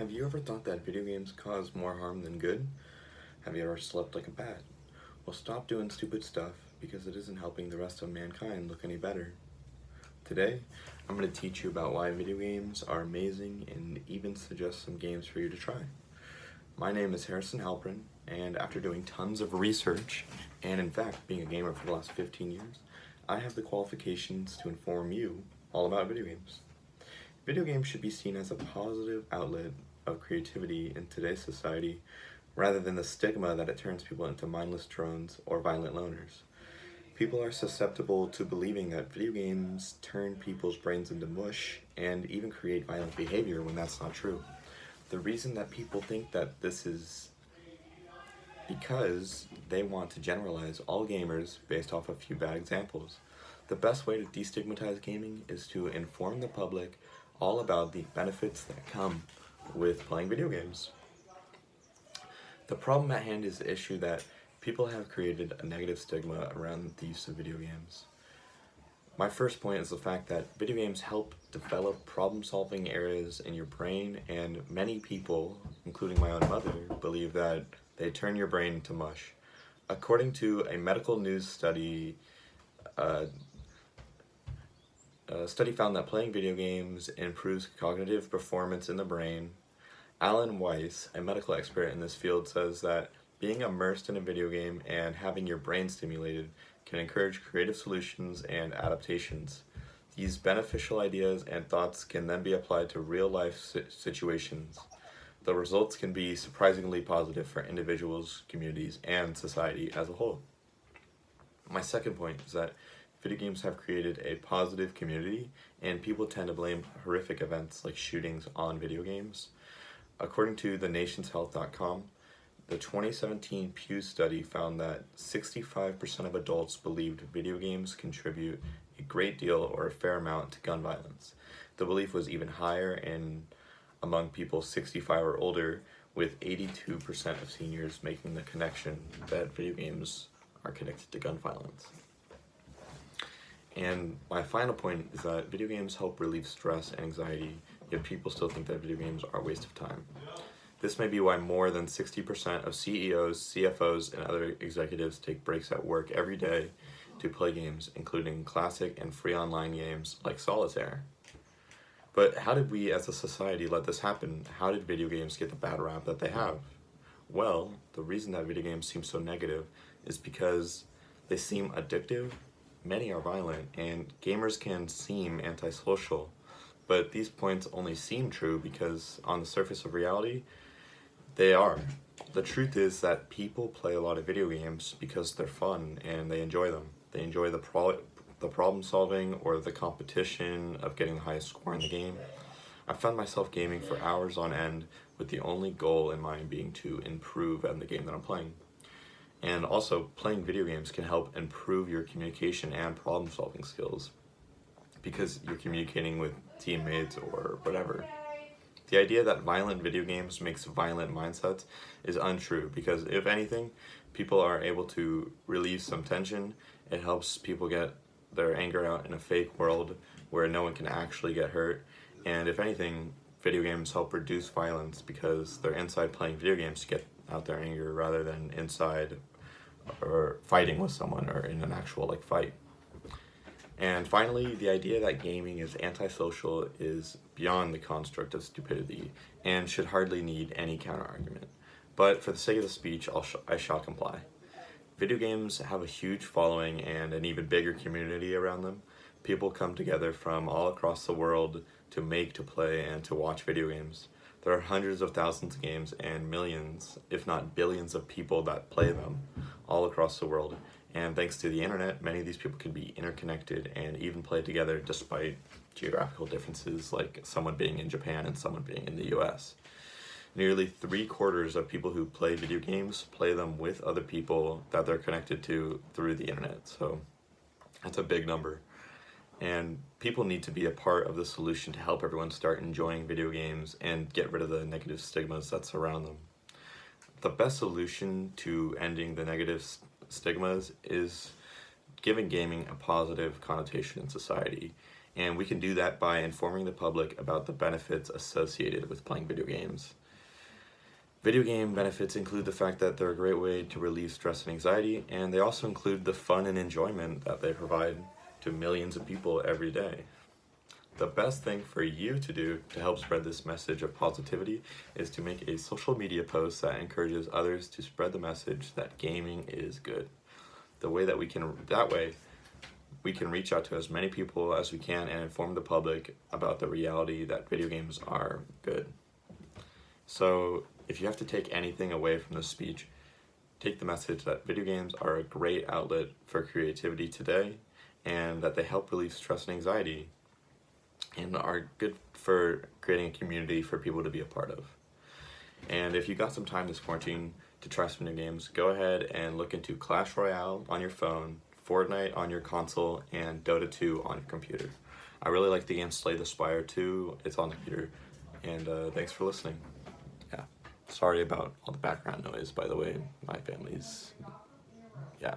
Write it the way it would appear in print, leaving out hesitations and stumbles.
Have you ever thought that video games cause more harm than good? Have you ever slept like a bat? Well, stop doing stupid stuff because it isn't helping the rest of mankind look any better. Today, I'm going to teach you about why video games are amazing and even suggest some games for you to try. My name is Halperin, and after doing tons of research, and in fact being a gamer for the last 15 years, I have the qualifications to inform you all about video games. Video games should be seen as a positive outlet of creativity in today's society rather than the stigma that it turns people into mindless drones or violent loners. People are susceptible to believing that video games turn people's brains into mush and even create violent behavior when that's not true. The reason that people think that this is because they want to generalize all gamers based off a few bad examples. The best way to destigmatize gaming is to inform the public all about the benefits that come with playing video games. The problem at hand is the issue that people have created a negative stigma around the use of video games. My first point is the fact that video games help develop problem-solving areas in your brain, and many people, including my own mother, believe that they turn your brain into mush. According to a medical news study, a study found that playing video games improves cognitive performance in the brain. Alan Weiss, a medical expert in this field, says that being immersed in a video game and having your brain stimulated can encourage creative solutions and adaptations. These beneficial ideas and thoughts can then be applied to real-life situations. The results can be surprisingly positive for individuals, communities, and society as a whole. My second point is that video games have created a positive community, and people tend to blame horrific events like shootings on video games. According to thenationshealth.com, the 2017 Pew study found that 65% of adults believed video games contribute a great deal or a fair amount to gun violence. The belief was even higher among people 65 or older, with 82% of seniors making the connection that video games are connected to gun violence. And my final point is that video games help relieve stress and anxiety, yet people still think that video games are a waste of time. This may be why more than 60% of CEOs, CFOs, and other executives take breaks at work every day to play games, including classic and free online games like Solitaire. But how did we as a society let this happen? How did video games get the bad rap that they have? Well, the reason that video games seem so negative is because they seem addictive, many are violent, and gamers can seem antisocial. But these points only seem true because on the surface of reality, they are. The truth is that people play a lot of video games because they're fun and they enjoy them. They enjoy the problem solving or the competition of getting the highest score in the game. I found myself gaming for hours on end with the only goal in mind being to improve in the game that I'm playing. And also, playing video games can help improve your communication and problem solving skills because you're communicating with teammates or whatever. The idea that violent video games makes violent mindsets is untrue because, if anything, people are able to relieve some tension. It helps people get their anger out in a fake world where no one can actually get hurt. And if anything, video games help reduce violence because they're inside playing video games to get out their anger rather than inside or fighting with someone or in an actual fight. And finally, the idea that gaming is antisocial is beyond the construct of stupidity and should hardly need any counterargument. But for the sake of the speech, I shall comply. Video games have a huge following and an even bigger community around them. People come together from all across the world to make, to play, and to watch video games. There are hundreds of thousands of games and millions, if not billions of people that play them all across the world. And thanks to the internet, many of these people can be interconnected and even play together despite geographical differences, like someone being in Japan and someone being in the US. Nearly 3/4 of people who play video games play them with other people that they're connected to through the internet. So that's a big number. And people need to be a part of the solution to help everyone start enjoying video games and get rid of the negative stigmas that surround them. The best solution to ending the negative stigmas is giving gaming a positive connotation in society And we can do that by informing the public about the benefits associated with playing video games. Video game benefits include the fact that they're a great way to relieve stress and anxiety, and they also include the fun and enjoyment that they provide to millions of people every day. The best thing for you to do to help spread this message of positivity is to make a social media post that encourages others to spread the message that gaming is good. That way we can reach out to as many people as we can and inform the public about the reality that video games are good. So if you have to take anything away from this speech, take the message that video games are a great outlet for creativity today, and that they help relieve stress and anxiety, and are good for creating a community for people to be a part of. And if you got some time this quarantine to try some new games, go ahead and look into Clash Royale on your phone, Fortnite on your console, and Dota 2 on your computer. I really like the game Slay the Spire 2. It's on the computer. And thanks for listening. Yeah. Sorry about all the background noise, by the way. My family's... yeah.